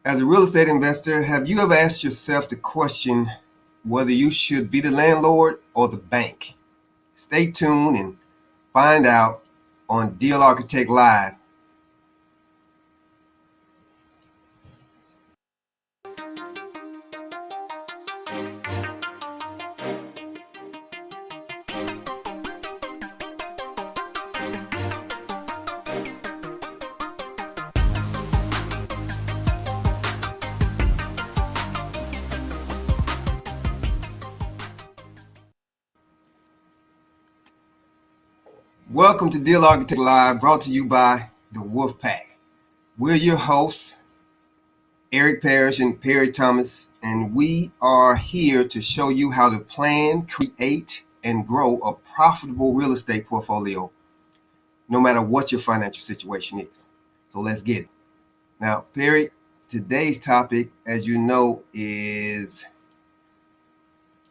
As a real estate investor, have you ever asked yourself the question whether you should be the landlord or the bank? Stay tuned and find out on Deal Architect Live. Welcome to Deal Architect Live, brought to you by the Wolf Pack. We're your hosts, Eric Parrish and Perry Thomas, and we are here to show you how to plan, create, and grow a profitable real estate portfolio, no matter what your financial situation is. So let's get it. Now, Perry, today's topic, as you know, is,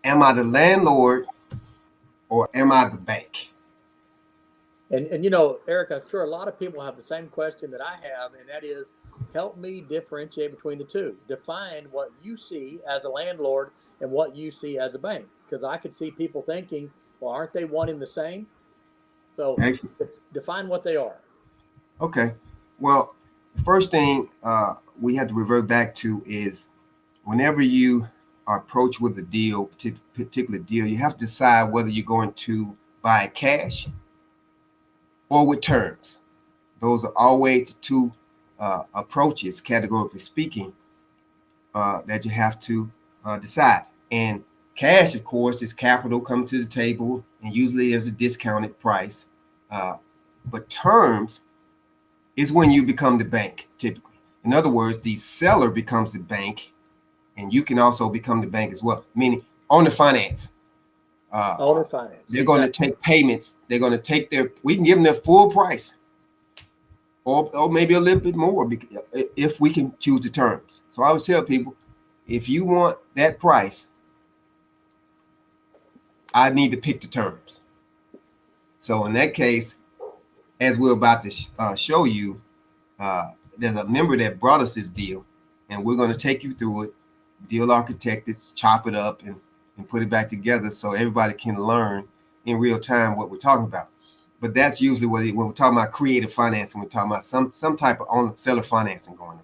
am I the landlord or am I the bank? And Eric, I'm sure a lot of people have the same question that I have, and that is, help me differentiate between the two. Define what you see as a landlord and what you see as a bank. Because I could see people thinking, well, aren't they one and the same? So define what they are. Okay. Well, the first thing we have to revert back to is whenever you are approached with a deal, particular deal, you have to decide whether you're going to buy cash or with terms. Those are always the two approaches, categorically speaking, that you have to decide. And cash, of course, is capital come to the table, and usually there's a discounted price. But terms is when you become the bank, typically. In other words, the seller becomes the bank, and you can also become the bank as well, meaning owner finance. Owner finance. They're going to take payments. They're going to take we can give them their full price or maybe a little bit more if we can choose the terms. So I always tell people, if you want that price, I need to pick the terms. So in that case, as we're about to show you, there's a member that brought us this deal, and we're going to take you through it, deal architect it, chop it up, and put it back together so everybody can learn in real time what we're talking about. But that's usually when we're talking about creative financing, we're talking about some type of owner-seller financing going on.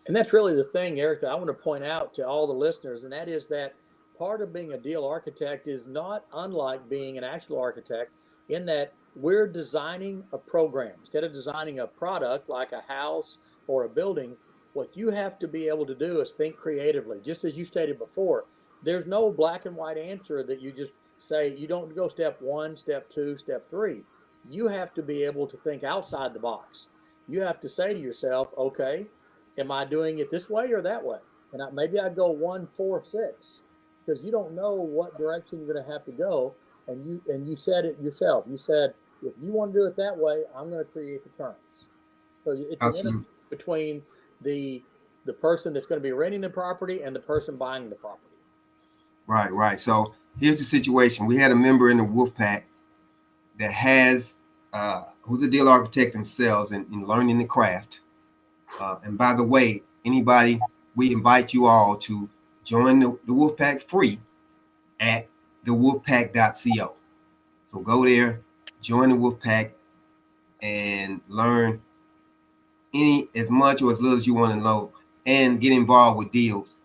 And that's really the thing, Eric, that I want to point out to all the listeners, and that is that part of being a deal architect is not unlike being an actual architect in that we're designing a program. Instead of designing a product like a house or a building, what you have to be able to do is think creatively. Just as you stated before, there's no black and white answer that you just say. You don't go step one, step two, step three. You have to be able to think outside the box. You have to say to yourself, okay, am I doing it this way or that way? And maybe I go 1, 4, 6, because you don't know what direction you're going to have to go. And you said it yourself. You said, if you want to do it that way, I'm going to create the terms. So it's an interplay between the person that's going to be renting the property and the person buying the property. Right. So here's the situation. We had a member in the Wolf Pack that has, who's a deal architect themselves in learning the craft. And by the way, anybody, we invite you all to join the Wolf Pack free at thewolfpack.co. So go there, join the Wolf Pack, and learn as much or as little as you want to know, and get involved with deals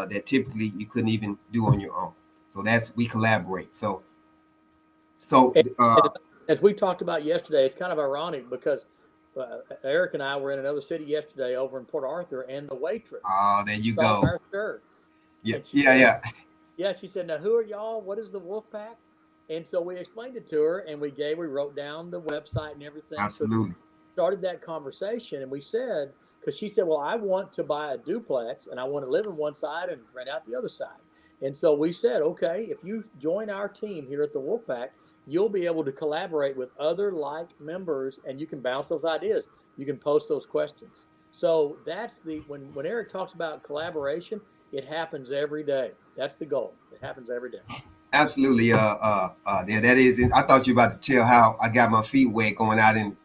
that typically you couldn't even do on your own. So we collaborate. So as we talked about yesterday, it's kind of ironic because Eric and I were in another city yesterday over in Port Arthur, and the waitress. Oh, there you go. Our shirts. Yeah. Yeah, she said, now who are y'all? What is the Wolf Pack? And so we explained it to her, and we wrote down the website and everything. Absolutely. So we started that conversation, and we said, because she said, well, I want to buy a duplex, and I want to live on one side and rent out the other side. And so we said, okay, if you join our team here at the Wolf Pack, you'll be able to collaborate with other like members, and you can bounce those ideas. You can post those questions. So that's when Eric talks about collaboration, it happens every day. That's the goal. It happens every day. Absolutely. That is. I thought you were about to tell how I got my feet wet going out in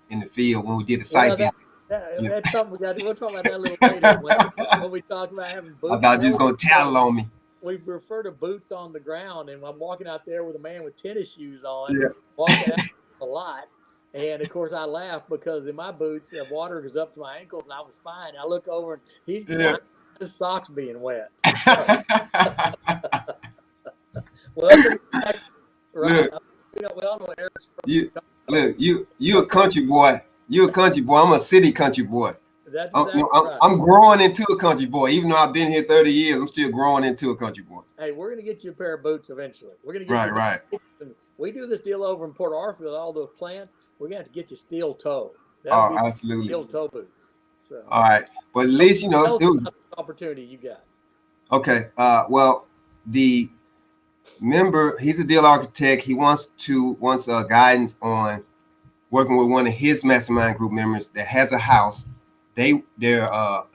the field when we did the site visit. That's something we'll talk about that a little later when we talk about having I boots. thought you was gonna tattle on me. We refer to boots on the ground, and I'm walking out there with a man with tennis shoes on, Yeah. walking out a lot. And of course, I laugh because in my boots, the water goes up to my ankles, and I was fine. I look over, and he's Yeah. his socks being wet. So, welcome back. Right. We all know Eric's from you look, you a country boy. You a country boy. I'm a city country boy. That's exactly right. I'm growing into a country boy. Even though I've been here 30 years, I'm still growing into a country boy. Hey, we're going to get you a pair of boots eventually. We're going to get Right. We do this deal over in Port Arthur with all those plants. We're going to have to get you steel toe. Oh, absolutely. Steel toe boots. So, all right. But at least, you know, still opportunity you got. Okay. Well, the member, he's a deal architect. He wants guidance on working with one of his mastermind group members that has a house. They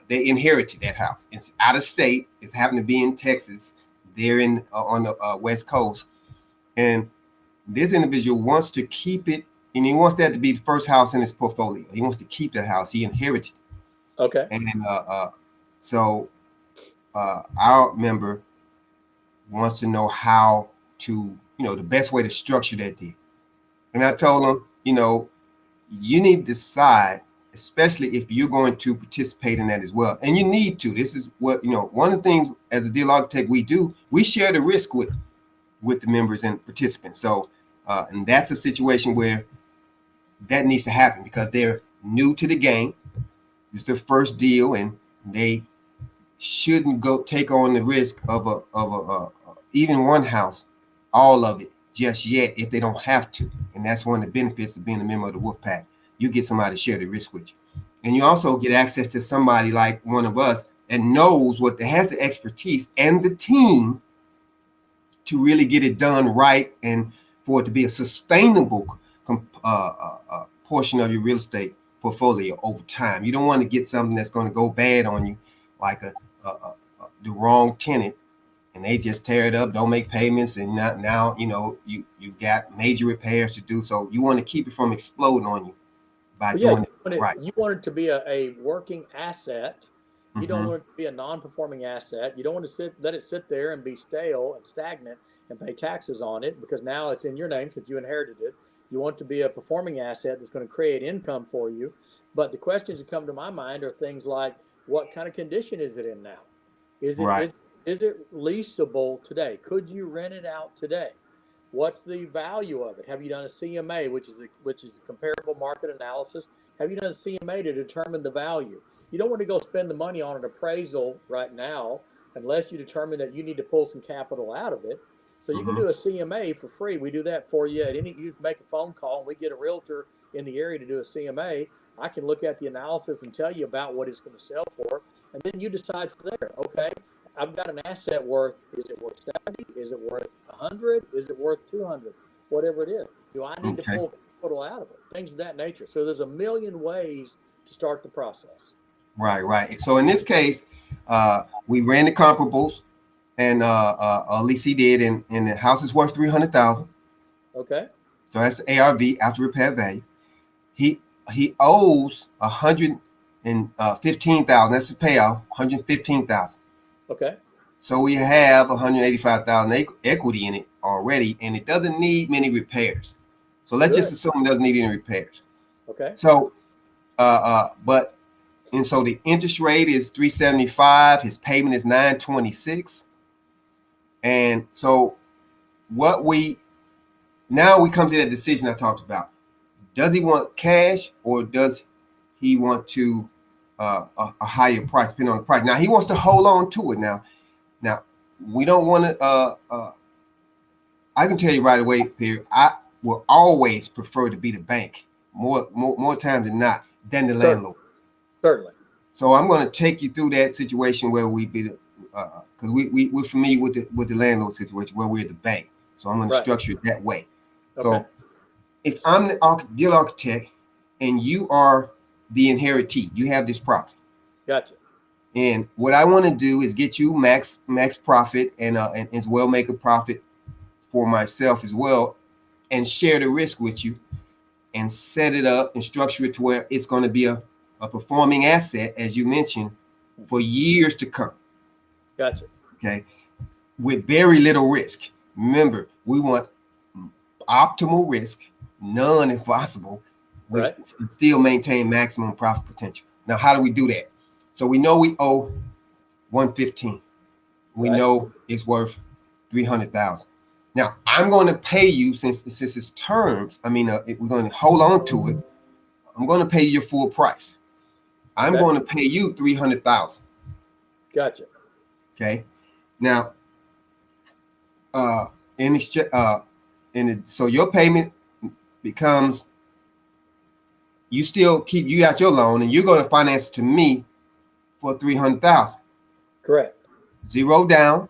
inherited that house. It's out of state. It's happened to be in Texas. They're in on the West Coast, and this individual wants to keep it, and he wants that to be the first house in his portfolio. He wants to keep the house. He inherited. Okay. And so our member wants to know how to, the best way to structure that deal. And I told him, you need to decide, especially if you're going to participate in that as well. And you need to. This is what, one of the things as a deal architect we do, we share the risk with the members and participants. So, and that's a situation where that needs to happen because they're new to the game. It's their first deal, and they shouldn't go take on the risk of even one house, all of it just yet if they don't have to. And that's one of the benefits of being a member of the Wolf Pack. You get somebody to share the risk with you. And you also get access to somebody like one of us that knows that has the expertise and the team to really get it done right and for it to be a sustainable portion of your real estate portfolio over time. You don't want to get something that's going to go bad on you, like the wrong tenant, and they just tear it up, don't make payments, and now you got major repairs to do. So you want to keep it from exploding on you by doing it right. You want it to be a working asset. You don't want it to be a non-performing asset. You don't want to let it sit there and be stale and stagnant and pay taxes on it because now it's in your name since you inherited it. You want it to be a performing asset that's going to create income for you. But the questions that come to my mind are things like, what kind of condition is it in now? Is it leasable today? Could you rent it out today? What's the value of it? Have you done a CMA, which is a comparable market analysis? Have you done a CMA to determine the value? You don't want to go spend the money on an appraisal right now unless you determine that you need to pull some capital out of it. So you can do a CMA for free. We do that for you. You make a phone call and we get a realtor in the area to do a CMA. I can look at the analysis and tell you about what it's going to sell for. And then you decide from there, okay, I've got an asset worth, is it worth 70? Is it worth 100? Is it worth 200? Whatever it is. Do I need to pull capital out of it? Things of that nature. So there's a million ways to start the process. Right. So in this case, we ran the comparables, and at least he did, and the house is worth $300,000. Okay. So that's the ARV, after repair value. He owes $115,000. That's the payout, $115,000. Okay. So we have $185,000 equity in it already, and it doesn't need many repairs. So let's just assume it doesn't need any repairs. Okay. So, so the interest rate is 375. His payment is 926. And so now we come to that decision I talked about. Does he want cash or does he want to a higher price, depending on the price? Now he wants to hold on to it. Now we don't want to. I can tell you right away, Pierre, I will always prefer to be the bank more times than not than the landlord. Certainly. So I'm going to take you through that situation where we be because we're familiar with the landlord situation where we're the bank. So I'm going to structure it that way. Okay. So if I'm the deal architect and you are the inheritee, you have this property. Gotcha. And what I want to do is get you max profit and as well make a profit for myself as well, and share the risk with you, and set it up and structure it to where it's going to be a a performing asset, as you mentioned, for years to come. Gotcha. Okay, with very little risk. Remember, we want optimal risk, none if possible, Right. and still maintain maximum profit potential. Now, how do we do that? So we know we owe 115. We Right. know it's worth 300,000. Now, I'm going to pay you since it's terms. I mean, we're going to hold on to it. I'm going to pay you your full price. I'm Okay. going to pay you 300,000. Gotcha. Okay. Now, in exchange, so your payment becomes, you got your loan, and you're going to finance it to me for 300,000. Correct. Zero down,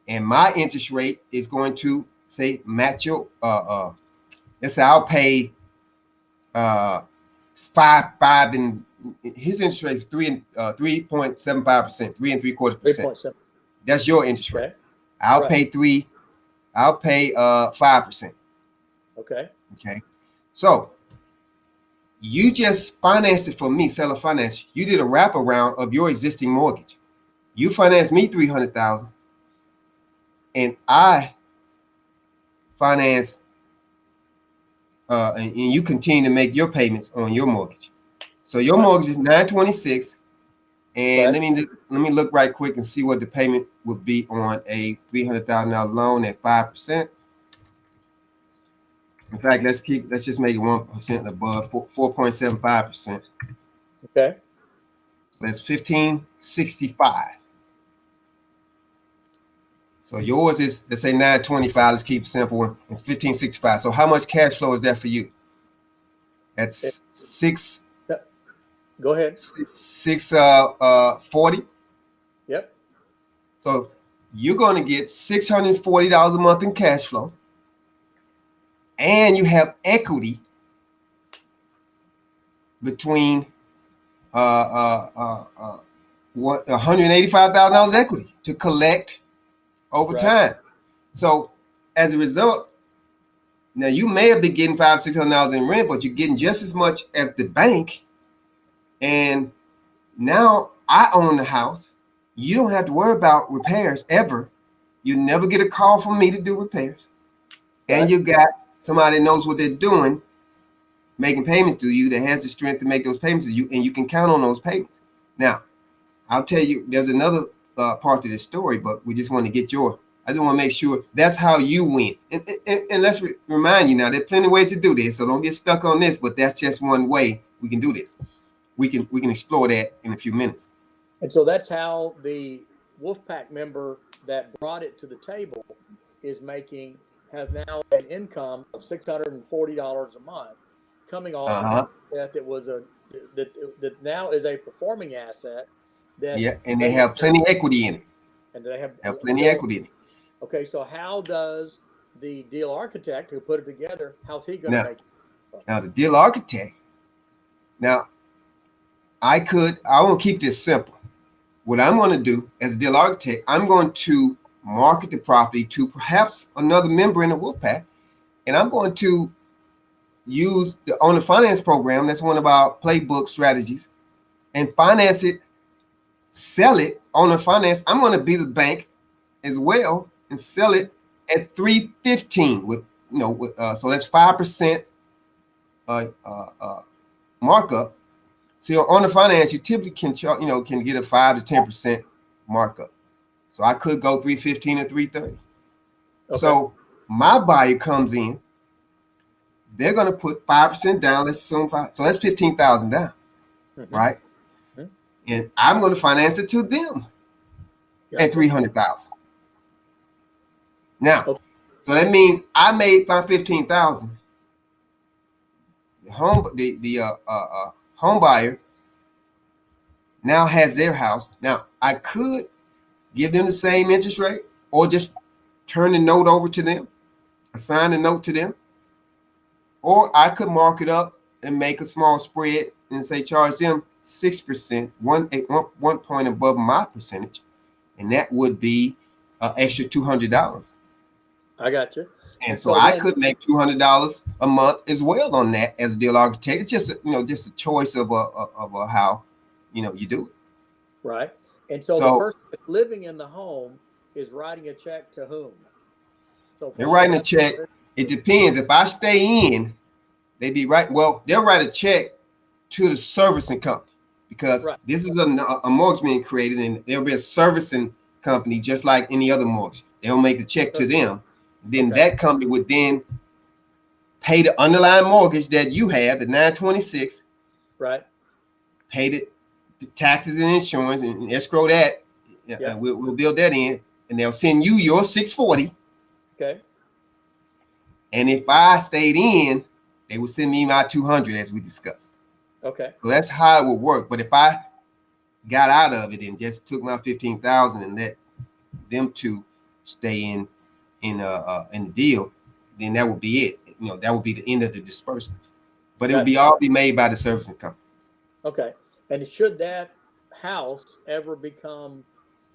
and my interest rate is going to say match your. Let's say I'll pay five, and his interest rate is 3.75%, 3.75%. 3.7. That's your interest rate. Okay. I'll Right. pay 3. I'll pay 5%. Okay. Okay. So you just financed it for me, seller finance. You did a wraparound of your existing mortgage. You financed me 300,000, and I finance, and you continue to make your payments on your mortgage. So your Right. mortgage is 926, and Right. let me look right quick and see what the payment would be on a $300,000 loan at 5%. In fact, let's just make it 1% above 4.75%. Okay. That's 1565. So yours is, let's say 925. Let's keep it simple, and 1565. So how much cash flow is that for you? That's six. Go ahead. 640. Yep. So you're going to get $640 a month in cash flow, and you have equity between what $185,000 equity to collect over Right. time. So as a result, now you may have been getting $500-600 in rent, but you're getting just as much at the bank. And now I own the house. You don't have to worry about repairs ever. You never get a call from me to do repairs. And Right. you got somebody that knows what they're doing, making payments to you, that has the strength to make those payments to you, and you can count on those payments. Now, I'll tell you, there's another part to this story, but we just want to get I just want to make sure that's how you win. And let's remind you now, there's plenty of ways to do this, so don't get stuck on this, but that's just one way we can do this. We can explore that in a few minutes. And so that's how the Wolfpack member that brought it to the table has now an income of $640 a month coming off that was that now is a performing asset. Yeah, and they have plenty of equity in it. And they have plenty of equity in it. Okay, so how does the deal architect who put it together, how's he going to make it? Now the deal architect, now I want to keep this simple. What I'm going to do as a deal architect, I'm going to market the property to perhaps another member in the Wolfpack, and I'm going to use the owner finance program. That's one of our playbook strategies, and finance it, sell it. Owner finance, I'm going to be the bank as well and sell it at 315 with so that's 5% markup. So on the finance, you typically can get a 5 to 10% markup. So I could go 315 or 330. Okay. So my buyer comes in, they're going to put 5% down. Let's assume 5. So that's 15,000 down, right? Mm-hmm. And I'm going to finance it to them at 300,000. Now, so that means I made my 15,000. The home buyer now has their house. Now, I could give them the same interest rate or just turn the note over to them, assign the note to them, or I could mark it up and make a small spread and say charge them 6%, one point above my percentage, and that would be an extra $200. I got you. And so I could make $200 a month as well on that as a deal architect. It's just just a choice of a how you do it. Right. And so the person that's living in the home is writing a check to whom? So they're writing a check. It depends. If I stay in, they'll write a check to the servicing company, because this is a mortgage being created, and there'll be a servicing company just like any other mortgage. They'll make the check to them. Then that company would then pay the underlying mortgage that you have, the 926. Right. Pay the taxes and insurance and escrow that. We'll build that in, and they'll send you your 640. Okay. And if I stayed in, they would send me my 200 as we discussed. Okay. So that's how it would work. But if I got out of it and just took my 15,000 and let them two stay in the deal, then that would be it. That would be the end of the disbursements. But it would all be made by the servicing company. Okay. And should that house ever become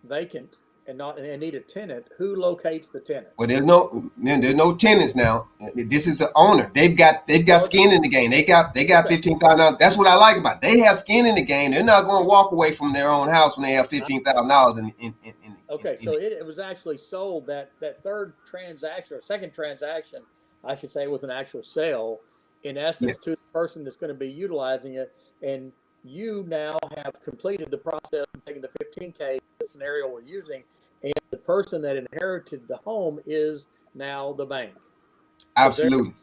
vacant and need a tenant, who locates the tenant? Well, there's no tenants now. This is the owner. They've got skin in the game. They got $15,000. That's what I like about it. They have skin in the game. They're not going to walk away from their own house when they have $15,000 in. Okay, so it was actually sold, that third transaction or second transaction, I should say, with an actual sale, in essence, to the person that's going to be utilizing it. And you now have completed the process of taking the 15K, the scenario we're using, and the person that inherited the home is now the bank. Absolutely.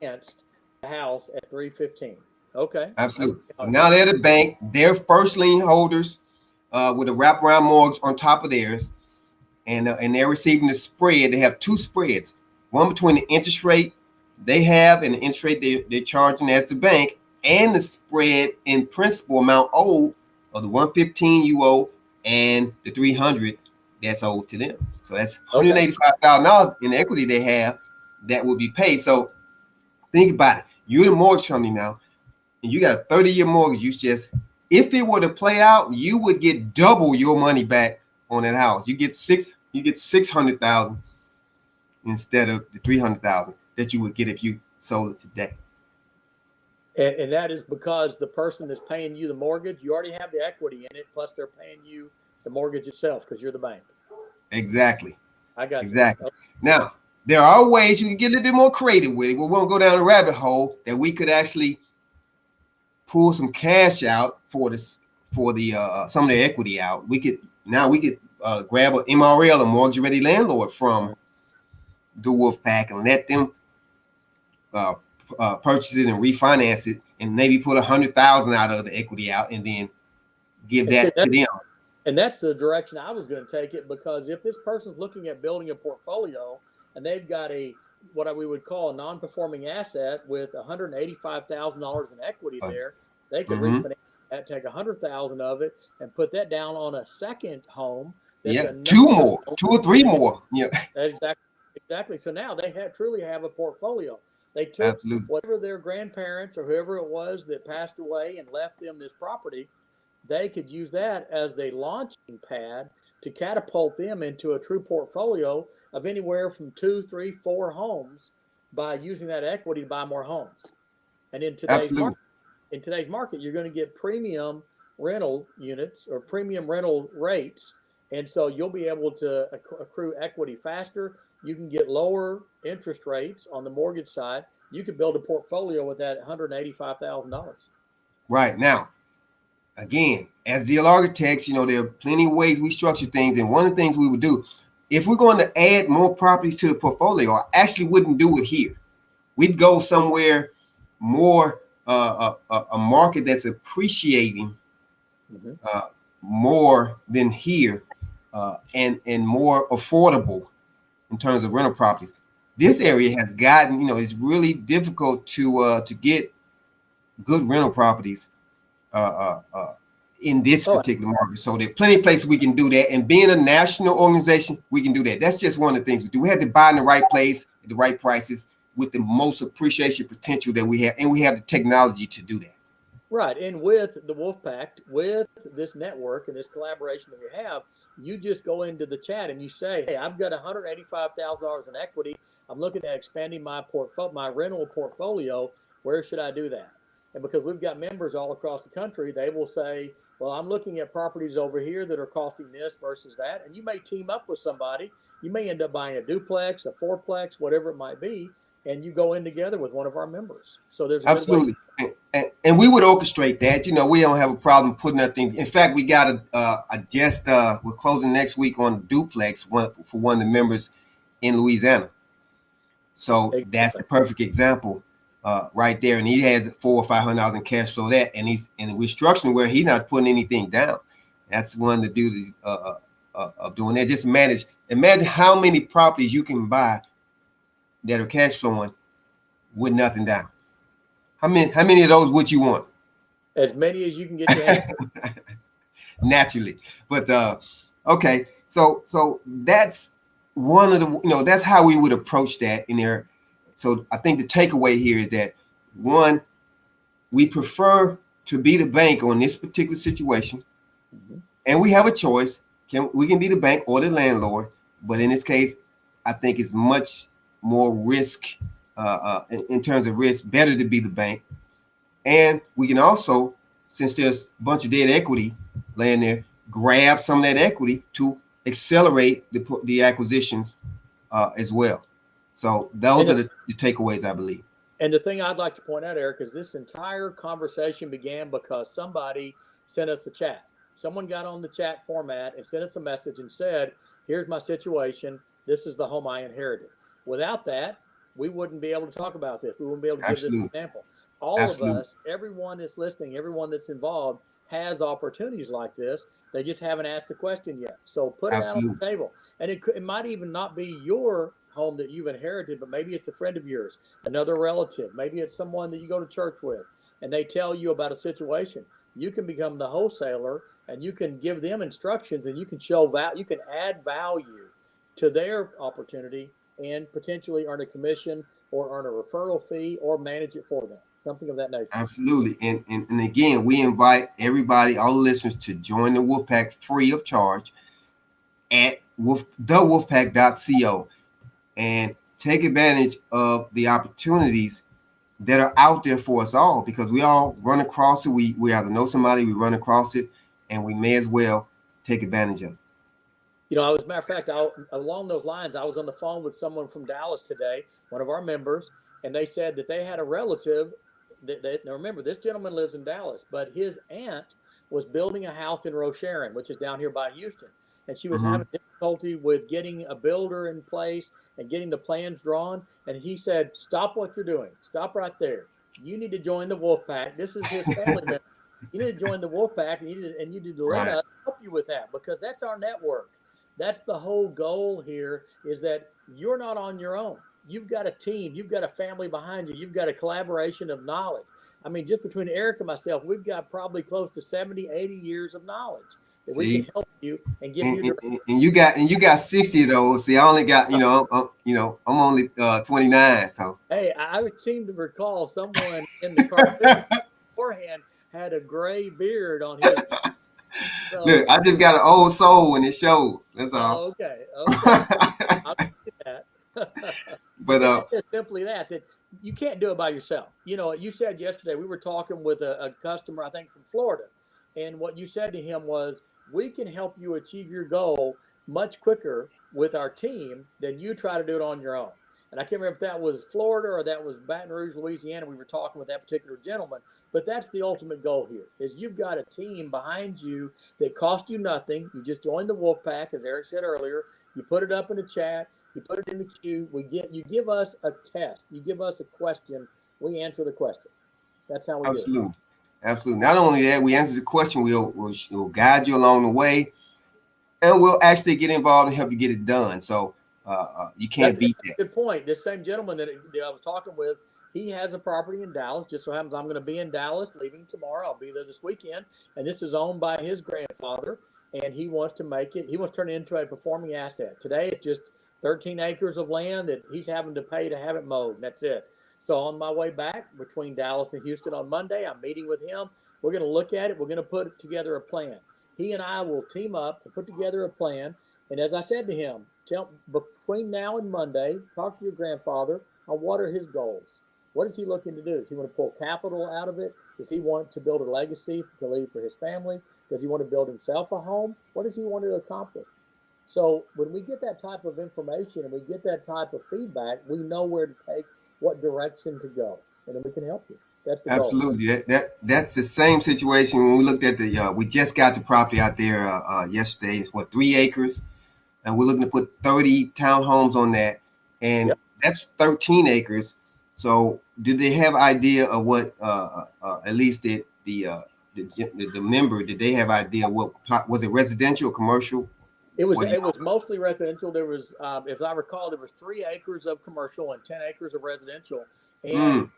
Against the house at 315. Okay. Absolutely. So now they're the bank. They're first lien holders with a wraparound mortgage on top of theirs, and they're receiving the spread. They have two spreads: one between the interest rate they have and the interest rate they're charging as the bank, and the spread in principal amount owed of the 115 you owe and the 300 that's owed to them. So that's $185,000 in equity they have that will be paid. So think about it. You're the mortgage company now, and you got a 30-year mortgage. If it were to play out, you would get double your money back on that house. You get $600,000 instead of the $300,000 that you would get if you sold it today. And that is because the person that's paying you the mortgage, you already have the equity in it, plus they're paying you the mortgage itself because you're the bank. Exactly. I got exactly. You. Okay. Now, there are ways you can get a little bit more creative with it. We won't go down a rabbit hole that we could actually pull some cash out for the some of the equity out. We could grab an MRL, a mortgage ready landlord, from the Wolfpack and let them purchase it and refinance it, and maybe put 100,000 out of the equity out, and then give that to them. And that's the direction I was going to take it, because if this person's looking at building a portfolio and they've got what we would call a non-performing asset with $185,000 in equity there, they could refinance that, take 100,000 of it, and put that down on a second home. Two or three more. Yeah, exactly. So now they truly have a portfolio. They took whatever their grandparents or whoever it was that passed away and left them this property. They could use that as a launching pad to catapult them into a true portfolio of anywhere from 2, 3, 4 homes by using that equity to buy more homes. And in today's market, you're going to get premium rental units or premium rental rates. And so you'll be able to accrue equity faster. You can get lower interest rates on the mortgage side. You could build a portfolio with that $185,000. Right. Now, again, as deal architects, there are plenty of ways we structure things. And one of the things we would do, if we're going to add more properties to the portfolio, I actually wouldn't do it here. We'd go somewhere more, a market that's appreciating more than here, and more affordable in terms of rental properties. This area has gotten, it's really difficult to get good rental properties in this particular market. So there are plenty of places we can do that. And being a national organization, we can do that. That's just one of the things we do. We have to buy in the right place at the right prices with the most appreciation potential that we have. And we have the technology to do that. Right. And with the Wolf Pact, with this network and this collaboration that we have, you just go into the chat and you say, hey, I've got $185,000 in equity. I'm looking at expanding my rental portfolio. Where should I do that? And because we've got members all across the country, they will say, well, I'm looking at properties over here that are costing this versus that. And you may team up with somebody. You may end up buying a duplex, a fourplex, whatever it might be, and you go in together with one of our members. So there's a good way. Absolutely. And we would orchestrate that. You know, we don't have a problem putting nothing. In fact, we got we're closing next week on duplex for one of the members in Louisiana. So that's the perfect example right there. And he has $400,000 or $500 in cash flow that, and he's in a restructuring where he's not putting anything down. That's one of the duties of doing that. Just imagine how many properties you can buy that are cash flowing with nothing down. How many of those would you want? As many as you can get your hands on. Naturally. But okay, so that's one of the, that's how we would approach that in there. So I think the takeaway here is that, one, we prefer to be the bank on this particular situation. Mm-hmm. And we have a choice. We can be the bank or the landlord, but in this case, I think it's much more risk in terms of risk, better to be the bank. And we can also, since there's a bunch of dead equity laying there, grab some of that equity to accelerate the acquisitions as well. So those are the takeaways, I believe. And the thing I'd like to point out, Eric, is this entire conversation began because somebody sent us a chat. Someone got on the chat format and sent us a message and said, here's my situation. This is the home I inherited. Without that, we wouldn't be able to talk about this. We wouldn't be able to give this example. All of us, everyone that's listening, everyone that's involved has opportunities like this. They just haven't asked the question yet. So put it out on the table. And it might even not be your home that you've inherited, but maybe it's a friend of yours, another relative. Maybe it's someone that you go to church with, and they tell you about a situation. You can become the wholesaler, and you can give them instructions, and you can show value. You can add value to their opportunity and potentially earn a commission or earn a referral fee or manage it for them. Something of that nature. Absolutely. And again, we invite everybody, all the listeners, to join the Wolfpack free of charge at thewolfpack.co and take advantage of the opportunities that are out there for us all, because we all run across it. We either know somebody, we run across it, and we may as well take advantage of it. You know, as a matter of fact, along those lines, I was on the phone with someone from Dallas today, one of our members, and they said that they had a relative. Now remember, this gentleman lives in Dallas, but his aunt was building a house in Rocheron, which is down here by Houston. And she was having difficulty with getting a builder in place and getting the plans drawn. And he said, stop what you're doing. Stop right there. You need to join the Wolfpack. This is his family member. You need to join the Wolfpack, and you need to let us help you with that, because that's our network. That's the whole goal here, is that you're not on your own. You've got a team. You've got a family behind you. You've got a collaboration of knowledge. I mean, just between Eric and myself, we've got probably close to 70, 80 years of knowledge that we can help you and give you. And you got 60 of those. See, I only got, I'm only 29. So hey, I would seem to recall someone in the car beforehand had a gray beard on his. So, look, I just got an old soul and it shows. That's all. Oh, okay. I'll get that. But it's simply that you can't do it by yourself. You know, you said yesterday, we were talking with a customer, I think from Florida, and what you said to him was, we can help you achieve your goal much quicker with our team than you try to do it on your own. And I can't remember if that was Florida or that was Baton Rouge, Louisiana. We were talking with that particular gentleman, but that's the ultimate goal here, is you've got a team behind you that cost you nothing. You just joined the Wolfpack, as Eric said earlier. You put it up in the chat. You put it in the queue. You give us a test. You give us a question. We answer the question. That's how we do it. Absolutely. Not only that, we answer the question. We'll guide you along the way, and we'll actually get involved and help you get it done. So you can't beat that. Good point. This same gentleman that I was talking with, he has a property in Dallas. Just so happens I'm going to be in Dallas leaving tomorrow. I'll be there this weekend, and this is owned by his grandfather, and he wants to turn it into a performing asset. Today, it's just 13 acres of land that he's having to pay to have it mowed, and that's it. So on my way back between Dallas and Houston on Monday, I'm meeting with him. We're going to look at it. We're going to put together a plan. He and I will team up and put together a plan. And as I said to him, between now and Monday, talk to your grandfather on what are his goals. What is he looking to do? Does he want to pull capital out of it? Does he want to build a legacy to leave for his family? Does he want to build himself a home? What does he want to accomplish? So when we get that type of information and we get that type of feedback, we know where to take, what direction to go, and then we can help you. That's the goal. Absolutely. That's the same situation when we looked at the. We just got the property out there yesterday. It's 3 acres, and we're looking to put 30 townhomes on that, and Yep. that's 13 acres. So, did they have idea of what? At least the member, did they have idea what was it, residential or commercial? It was mostly residential. There was, if I recall, there was 3 acres of commercial and 10 acres of residential. And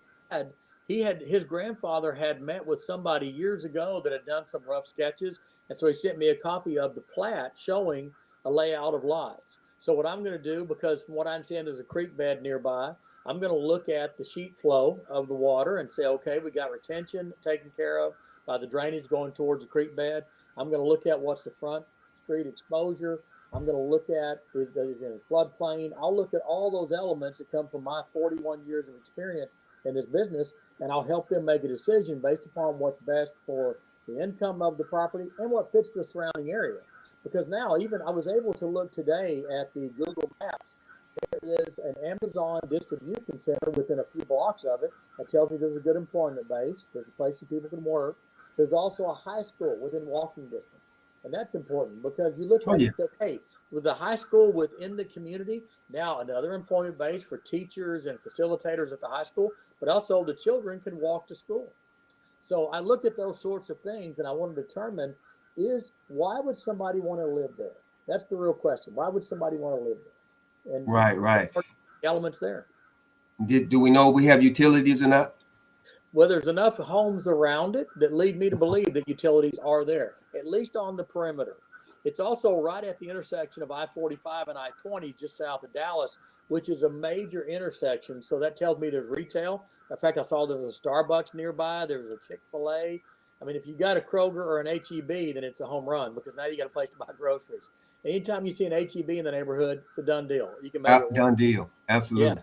his grandfather had met with somebody years ago that had done some rough sketches, and so he sent me a copy of the plat showing a layout of lots. So what I'm going to do, because from what I understand, there's a creek bed nearby. I'm going to look at the sheet flow of the water and say, okay, we got retention taken care of by the drainage going towards the creek bed. I'm going to look at what's the front street exposure. I'm going to look at is it in a floodplain. I'll look at all those elements that come from my 41 years of experience in this business, and I'll help them make a decision based upon what's best for the income of the property and what fits the surrounding area. Because now, even I was able to look today at the Google Maps. There is an Amazon distribution center within a few blocks of it that tells me there's a good employment base. There's a place that people can work. There's also a high school within walking distance. And that's important because you look at it and say, hey, with the high school within the community, now another employment base for teachers and facilitators at the high school, but also the children can walk to school. So I look at those sorts of things and I want to determine why would somebody want to live there? That's the real question. Why would somebody want to live there? And right. Elements there. Do we know we have utilities or not? Well, there's enough homes around it that lead me to believe that utilities are there, at least on the perimeter. It's also right at the intersection of I-45 and I-20, just south of Dallas, which is a major intersection. So that tells me there's retail. In fact, I saw there was a Starbucks nearby. There's a Chick-fil-A. I mean, if you got a Kroger or an H-E-B, then it's a home run because now you got a place to buy groceries. Anytime you see an H-E-B in the neighborhood, it's a done deal. You can make it done deal. Absolutely. Yeah.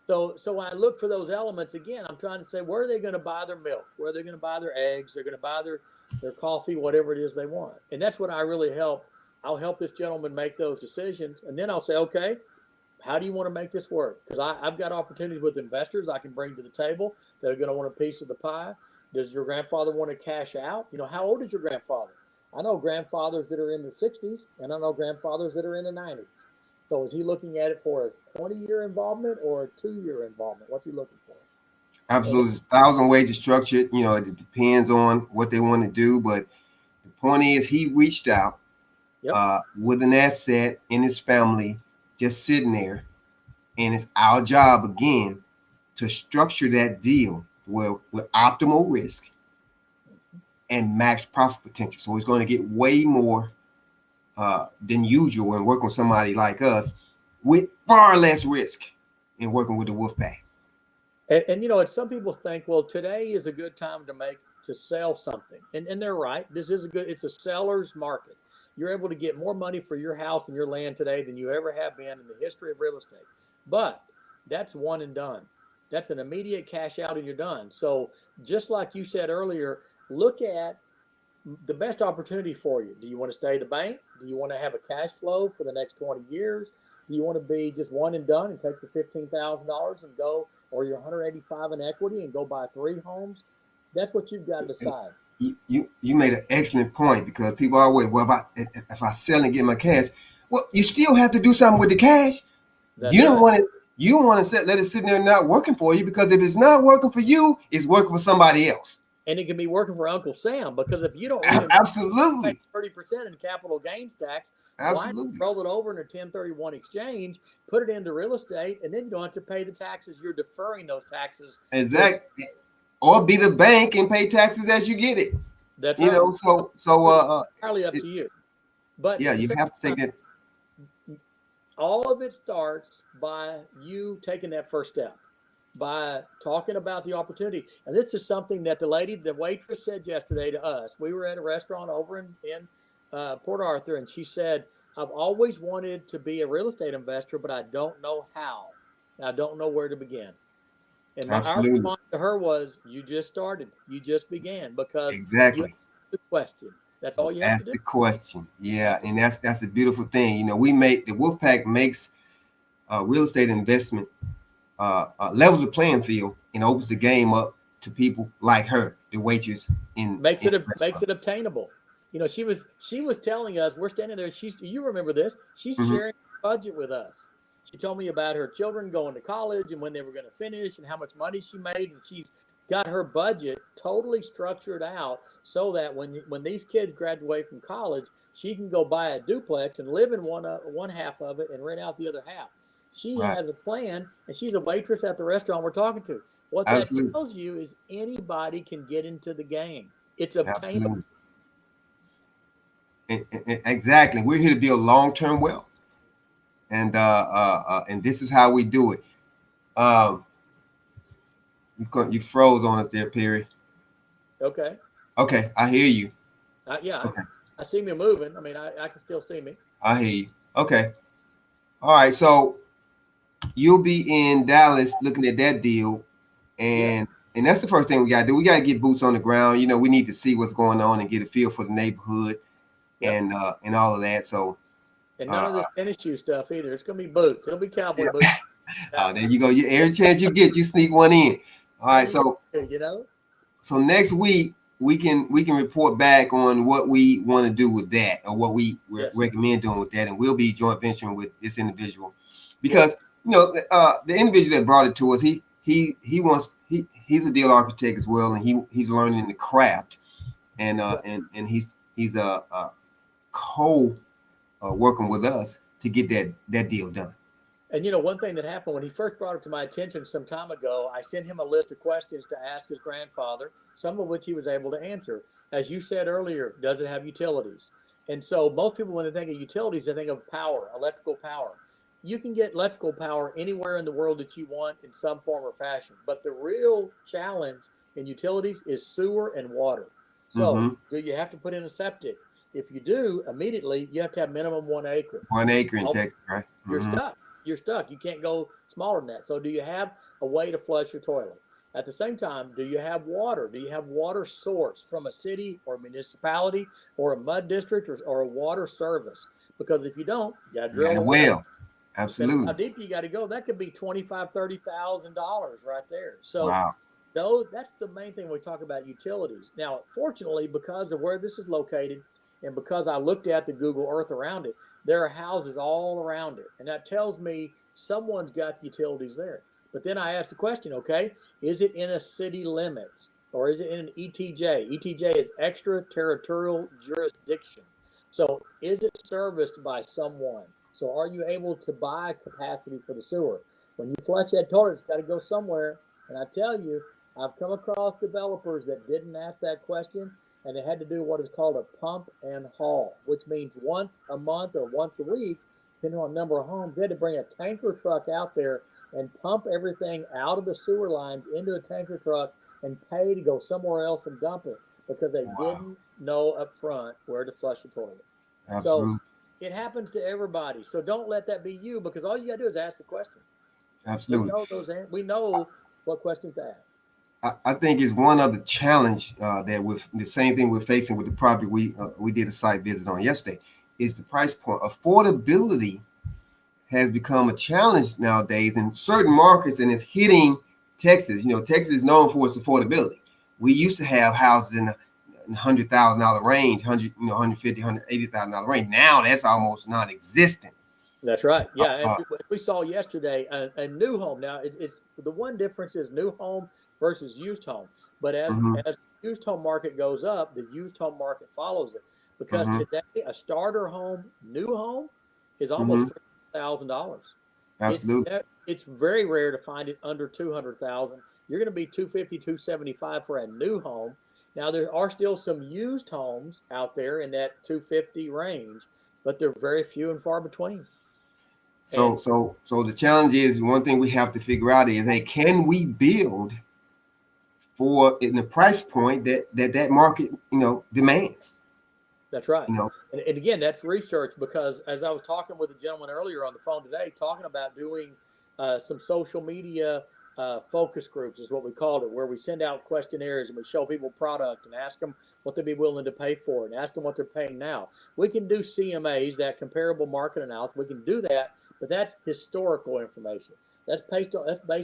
So when I look for those elements, again, I'm trying to say, where are they going to buy their milk? Where are they going to buy their eggs? They're going to buy their coffee, whatever it is they want. And that's what I really help. I'll help this gentleman make those decisions. And then I'll say, okay, how do you want to make this work? Because I've got opportunities with investors I can bring to the table that are going to want a piece of the pie. Does your grandfather want to cash out? You know, how old is your grandfather? I know grandfathers that are in their 60s, and I know grandfathers that are in the 90s. So is he looking at it for a 20-year involvement or a 2-year involvement? What's he looking for? Absolutely. There's 1,000 ways to structure it. You know, it depends on what they want to do. But the point is he reached out with an asset in his family just sitting there. And it's our job, again, to structure that deal with optimal risk and max profit potential. So he's going to get way more than usual when working with somebody like us with far less risk in working with the Wolfpack. And you know, some people think, well, today is a good time to sell something. And they're right. It's a seller's market. You're able to get more money for your house and your land today than you ever have been in the history of real estate. But that's one and done. That's an immediate cash out and you're done. So just like you said earlier, look at the best opportunity for you. Do you want to stay at the bank? Do you want to have a cash flow for the next 20 years? Do you want to be just one and done and take the $15,000 and go, or your 185 in equity and go buy 3 homes? That's what you've got to decide. You made an excellent point because people always, if I sell and get my cash, well, you still have to do something with the cash. You don't want to. You want to let it sit there and not working for you because if it's not working for you, it's working for somebody else. And it can be working for Uncle Sam because if you don't absolutely 30% in capital gains tax, absolutely why roll it over in a 1031 exchange, put it into real estate, and then you don't have to pay the taxes. You're deferring those taxes. Exactly. Or be the bank and pay taxes as you get it. That's you know, so entirely up to you. But yeah, you have to take it. All of it starts by you taking that first step. by talking about the opportunity. And this is something that the waitress said yesterday to us. We were at a restaurant over in Port Arthur, and she said, I've always wanted to be a real estate investor, but I don't know how. I don't know where to begin. And our Absolutely. response to her was, you just started. You just began, because you Exactly. asked the question. That's all you have to Ask do. the question. Yeah, and that's a beautiful thing. You know, we make the Wolfpack makes real estate investment levels the playing field and opens the game up to people like her, the waitress Makes in it the makes restaurant. it obtainable. You know, she was telling us, we're standing there. You remember this? She's Mhm. sharing her budget with us. She told me about her children going to college and when they were going to finish and how much money she made, and she's got her budget totally structured out so that when these kids graduate from college, she can go buy a duplex and live in one half of it and rent out the other half. She Right. has a plan, and she's a waitress at the restaurant we're talking to. What that Absolutely. tells you is anybody can get into the game. It's obtainable. Absolutely. Exactly. We're here to build long-term wealth, and this is how we do it. Um, you froze on us there, Perry. Okay. Okay, I hear you. Yeah, Okay, I see me moving. I mean, I can still see me. I hear you. Okay. All right. So you'll be in Dallas looking at that deal, Yeah. and that's the first thing we gotta do. We gotta get boots on the ground. You know, we need to see what's going on and get a feel for the neighborhood Yep. and all of that. So And none uh, of this tennis shoe stuff either. It's gonna be boots. It'll be cowboy yeah. boots. There you go. Every chance you get, you sneak one in. All Well, right. you got So to, you know. next week we can report back on what we want to do with that or what we Yes. recommend doing with that, and we'll be joint venturing with this individual Good. because the individual that brought it to us, he's a deal architect as well, and he's learning the craft, and he's a co working with us to get that deal done. And you know, one thing that happened when he first brought it to my attention some time ago, I sent him a list of questions to ask his grandfather, some of which he was able to answer. As you said earlier, does it have utilities? And so most people, when they think of utilities, they think of power, electrical power. You can get electrical power anywhere in the world that you want in some form or fashion. But the real challenge in utilities is sewer and water. So Mm-hmm. do you have to put in a septic? If you do, immediately you have to have minimum 1 acre. 1 acre in Well, Texas, right? you're Mm-hmm. stuck. You're stuck. You can't go smaller than that. So do you have a way to flush your toilet? At the same time, do you have water? Do you have water source from a city or a municipality or a mud district or a water service? Because if you don't, you got to You got drill a a well. well. Depending on how Absolutely. deep you got to go, that could be $25,000-$30,000 right there. So Wow. that's the main thing when we talk about utilities. Now, fortunately, because of where this is located and because I looked at the Google Earth around it, there are houses all around it. And that tells me someone's got utilities there. But then I asked the question, okay, is it in a city limits or is it in an ETJ? ETJ is extraterritorial jurisdiction. So is it serviced by someone? So are you able to buy capacity for the sewer? When you flush that toilet, it's got to go somewhere. And I tell you, I've come across developers that didn't ask that question, and they had to do what is called a pump and haul, which means once a month or once a week, depending on the number of homes, they had to bring a tanker truck out there and pump everything out of the sewer lines into a tanker truck and pay to go somewhere else and dump it because they Wow. didn't know up front where to flush the toilet. So Absolutely. it happens to everybody. So don't let that be you, because all you got to do is ask the question. We Absolutely. know we know what questions to ask. I think is one other challenge that with the same thing we're facing with the property we did a site visit on yesterday is the price point. Affordability has become a challenge nowadays in certain markets, and it's hitting Texas. You know, Texas is known for its affordability. We used to have houses in the $100,000 range, 150, $180,000 range. Now that's almost non-existent. That's right. Uh, Yeah, and uh, we saw yesterday a new home. Now it's the one difference is new home versus used home. But mhm, as the used home market goes up, the used home market follows it. Because mhm, today a starter home, new home, is almost mhm, $300,000. It's absolutely. it's very rare to find it under 200,000. You're going to be 250, 275 for a new home. Now there are still some used homes out there in that 250 range, but they're very few and far between. So And so the challenge is one thing we have to figure out is, hey, can we build for in the price point that market demands? that's right. You know. And again, that's research, because as I was talking with a gentleman earlier on the phone today, talking about doing some social media focus groups, is what we called it, where we send out questionnaires and we show people product and ask them what they'd be willing to pay for it and ask them what they're paying now. We can do CMAs, that comparable market analysis. We can do that, but that's historical information. That's based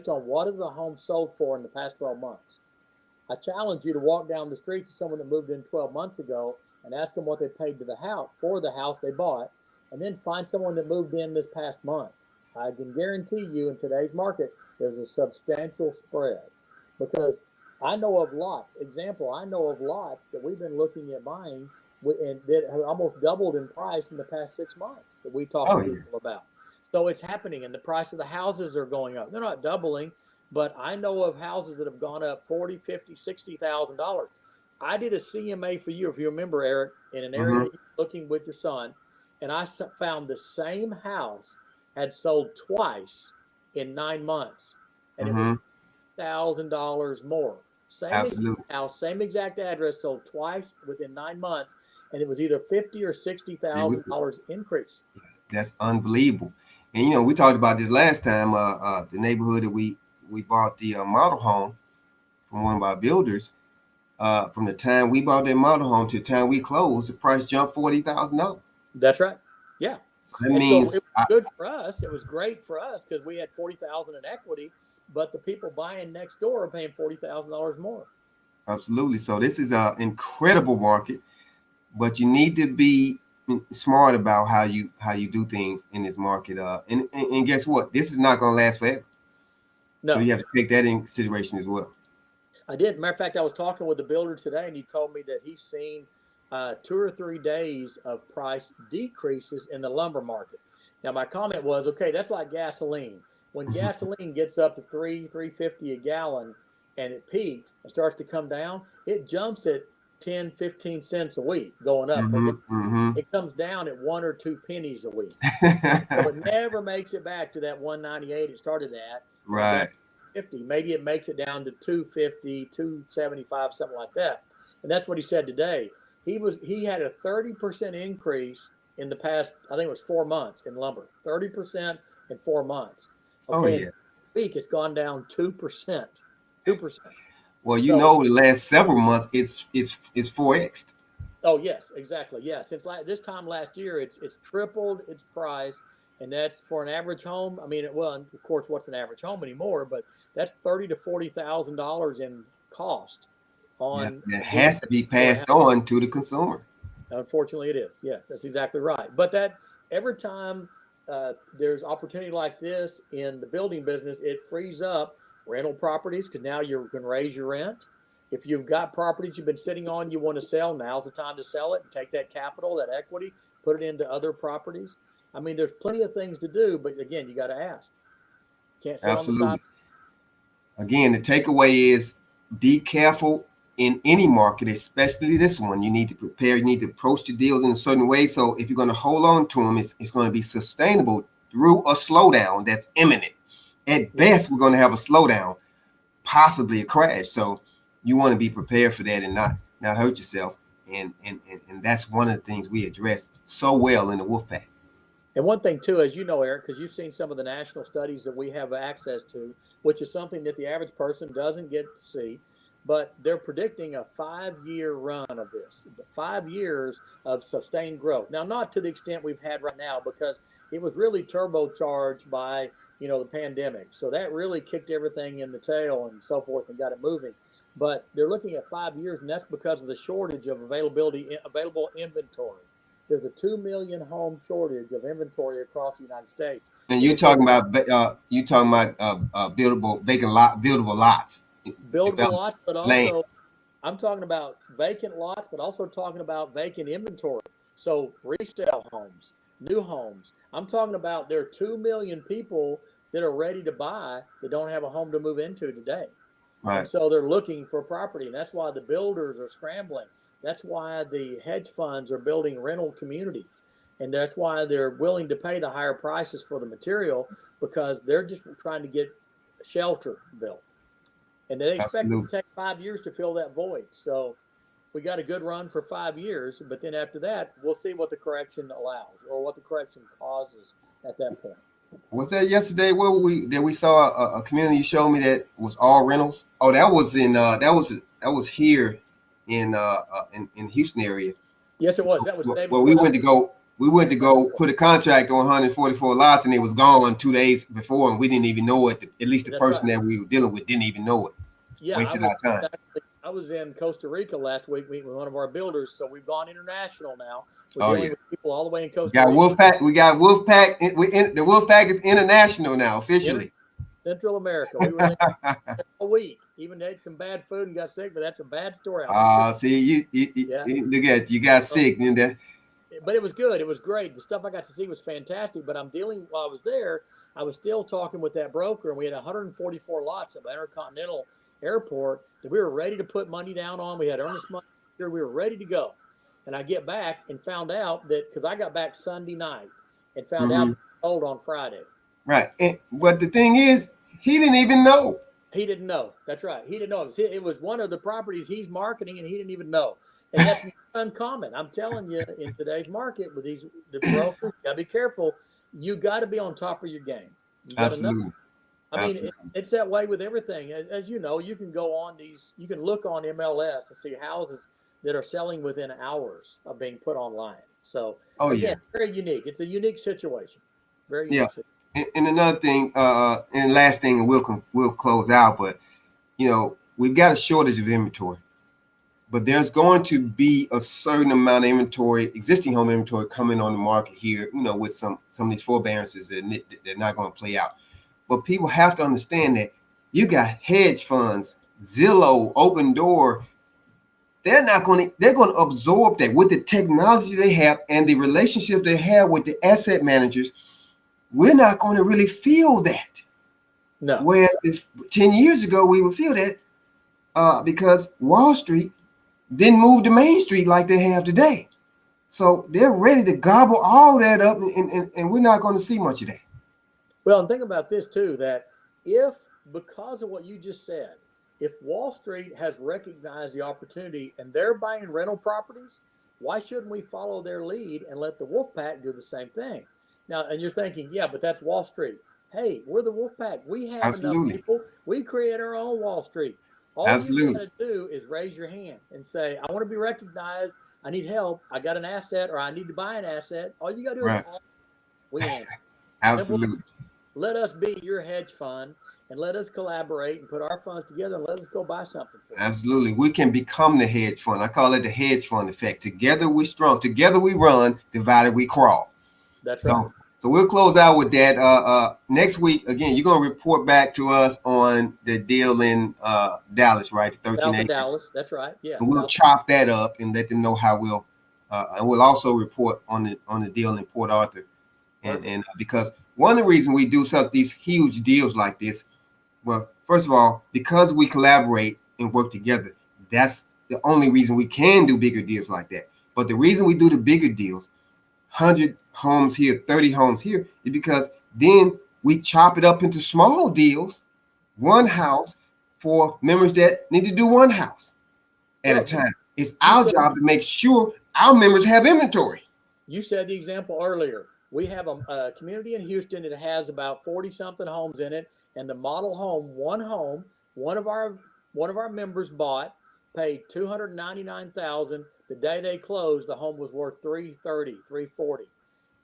on what are the homes sold for in the past 12 months. I challenge you to walk down the street to someone that moved in 12 months ago and ask them what they paid to the house for the house they bought, and then find someone that moved in this past month. I can guarantee you in today's market, there's a substantial spread, because I know of lots. Example, I know of lots that we've been looking at buying and that have almost doubled in price in the past 6 months that we talk Oh to yeah. people about. So it's happening, and the price of the houses are going up. They're not doubling, but I know of houses that have gone up 40, 50, $60,000. I did a CMA for you, if you remember, Eric, in an area Mm-hmm. that you're looking with your son, and I found the same house had sold twice in 9 months, and it was Mm-hmm. $1,000 more. Same exact Absolutely. house, same exact address, sold twice within 9 months, and it was either 50 or sixty See, thousand dollars increase. that's unbelievable. And we talked about this last time. The neighborhood that we bought the model home from one of our builders. From the time we bought that model home to the time we closed, the price jumped $40,000. That's right. Yeah. So that And so means, it was good for us. It was great for us because we had 40,000 in equity, but the people buying next door are paying $40,000 more. absolutely. So this is an incredible market, but you need to be smart about how you do things in this market. And guess what? This is not going to last forever. So No, you have to take that in consideration as well. I did. Matter of fact, I was talking with the builder today, and he told me that he's seen 2 or 3 days of price decreases in the lumber market. Now, my comment was, okay, that's like gasoline. When gasoline gets up to 3.50 a gallon, and it peaks and starts to come down, it jumps at 10, 15 cents a week going up. Mm-hmm, mm-hmm. It comes down at 1 or 2 pennies a week. So it never makes it back to that 198 it started at, or down Right. 50. Maybe it makes it down to 250, 275, something like that. And that's what he said today. He had a 30% increase in the past, I think it was 4 months in lumber. 30% in 4 months. Oh Okay, in yeah. a week it's gone down 2%. 2%. Well, So the last several months it's 4x. oh yes, exactly. Yeah, since this time last year, it's tripled its price, and that's for an average home. I mean, well, of course, what's an average home anymore? But that's $30,000 to $40,000 in cost Yeah, on that being has to be for a passed house. on to the consumer. Unfortunately, it is. Yes, that's exactly right. But that every time there's opportunity like this in the building business, it frees up rental properties because now you can raise your rent. If you've got properties you've been sitting on, you want to sell, now's the time to sell it and take that capital, that equity, put it into other properties. I mean, there's plenty of things to do, but again, you got to ask. Can't sit on the side. Absolutely. Again, the takeaway is be careful in any market, especially this one. You need to prepare. You need to approach the deals in a certain way. So if you're going to hold on to them, it's going to be sustainable through a slowdown that's imminent. At best, we're going to have a slowdown, possibly a crash. So you want to be prepared for that and not hurt yourself. And that's one of the things we address so well in the Wolfpack. And one thing too, as you know, Eric, because you've seen some of the national studies that we have access to, which is something that the average person doesn't get to see, but they're predicting a 5-year run of this, 5 years of sustained growth. Now, not to the extent we've had right now, because it was really turbocharged by the pandemic. So that really kicked everything in the tail and so forth and got it moving. But they're looking at 5 years, and that's because of the shortage of available inventory. There's a 2 million home shortage of inventory across the United States. And you're talking about buildable lots, Buildable developed lots, but land. also I'm talking about vacant lots, but also talking about vacant inventory. So resale homes, new homes. I'm talking about there are 2 million people that are ready to buy that don't have a home to move into today. And Right. so they're looking for property. And that's why the builders are scrambling. That's why the hedge funds are building rental communities. And that's why they're willing to pay the higher prices for the material, because they're just trying to get shelter built. And they expect it to Absolutely. take 5 years to fill that void. So we got a good run for 5 years, but then after that, we'll see what the correction allows or what the correction causes at that point. Was that yesterday where we saw a community you showed me that was all rentals? Oh, that was in that was here in Houston area. Yes, it was. That was the day Well, before we went to go put a contract on 144 lots, and it was gone 2 days before, and we didn't even know it. At least the That's person right. that we were dealing with didn't even know it. Yeah, Wasted our time. I was in Costa Rica last week meeting with one of our builders, so we've gone international now. We're Oh dealing yeah. with people all the way in We Costa got Rica. Wolfpack. We got Wolfpack. The Wolfpack is international now officially. Central America. We were there a week. Even ate some bad food and got sick, but that's a bad story. See, Yeah. look at you got sick. And But it was good. It was great. The stuff I got to see was fantastic. But while I was there, I was still talking with that broker, and we had 144 lots of Intercontinental Airport that we were ready to put money down on. We had earnest money here. We were ready to go. And I get back and found out that, because I got back Sunday night and found out it was sold on Friday. right. But the thing is, he didn't even know. He didn't know. That's right. He didn't know. It was one of the properties he's marketing, and he didn't even know. And that's uncommon. I'm telling you, in today's market with the brokers, you gotta be careful. You got to be on top of your game. You gotta Absolutely. know. I mean, it's that way with everything. As you know, you can go on you can look on MLS and see houses that are selling within hours of being put online. So, again, very unique. It's a unique situation. Very unique situation. And another thing, and the last thing, and we'll close out. But we've got a shortage of inventory. But there's going to be a certain amount of inventory, existing home inventory, coming on the market here. With some of these forbearances that they're not going to play out. But people have to understand that you got hedge funds, Zillow, Open Door. They're going to absorb that with the technology they have and the relationship they have with the asset managers. We're not going to really feel that. No. Whereas if 10 years ago we would feel that because Wall Street didn't move to Main Street like they have today. So they're ready to gobble all that up, and we're not going to see much of that. Well, and think about this too, that because of what you just said, if Wall Street has recognized the opportunity and they're buying rental properties, why shouldn't we follow their lead and let the Wolfpack do the same thing? Now, and you're thinking, yeah, but that's Wall Street. Hey, we're the Wolfpack. We have enough people. We create our own Wall Street. All you got to do is raise your hand and say, I want to be recognized. I need help. I got an asset, or I need to buy an asset. All you got to do is ask. We answer. Absolutely. Let us be your hedge fund, and let us collaborate and put our funds together, and let us go buy something for you. Absolutely. We can become the hedge fund. I call it the hedge fund effect. Together we're strong. Together we run. Divided we crawl. That's right. So we'll close out with that. Next week, again, you're going to report back to us on the deal in Dallas, right? The 13 acres. Dallas, that's right. Yeah. And we'll chop that up and let them know how and we'll also report on the deal in Port Arthur. And because one of the reasons we do some of these huge deals like this, well, first of all, because we collaborate and work together, that's the only reason we can do bigger deals like that. But the reason we do the bigger deals, 100 homes here, 30 homes here, is because then we chop it up into small deals, one house for members that need to do one house at a time. It's our job to make sure our members have inventory. You said the example earlier. We have a community in Houston that has about 40-something homes in it, and the model home, one of our members bought, paid $299,000. The day they closed, the home was worth $330,000, $340,000.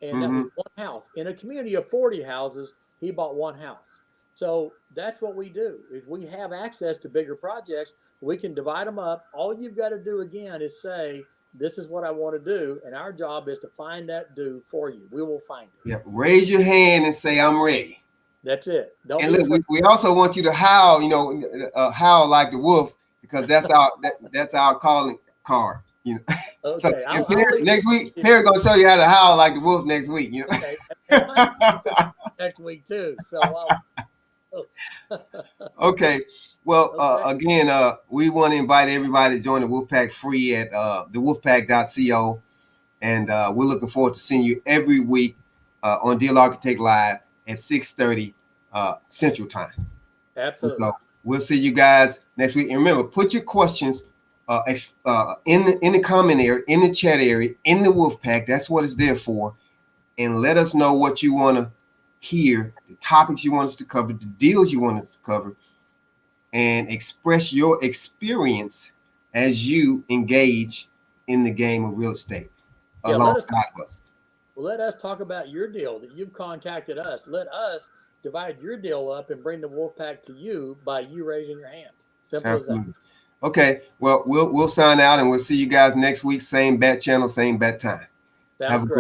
And that was one house. In a community of 40 houses, he bought one house. So that's what we do. Is we have access to bigger projects. We can divide them up. All you've got to do, again, is say, this is what I want to do. And our job is to find that do for you. We will find it. Yeah. Raise your hand and say, I'm ready. That's it. And look, we also want you to howl, howl like the wolf, because that's our calling card. Okay. So next week, Perry gonna show you how to howl like the wolf next week. Okay. Next week too. So. Okay. Well, again, we want to invite everybody to join the Wolfpack free at thewolfpack.co. And we're looking forward to seeing you every week on Deal Architect Live at 6:30 Central Time. Absolutely. So we'll see you guys next week. And remember, put your questions in the comment area, in the chat area, in the Wolfpack. That's what it's there for. And let us know what you want to hear, the topics you want us to cover, the deals you want us to cover, and express your experience as you engage in the game of real estate alongside us. Well, let us talk about your deal that you've contacted us. Let us divide your deal up and bring the Wolfpack to you by you raising your hand. Simple Absolutely. as that. Okay. Well, we'll sign out and we'll see you guys next week. Same bat channel, same bat time. Sounds Have a great. great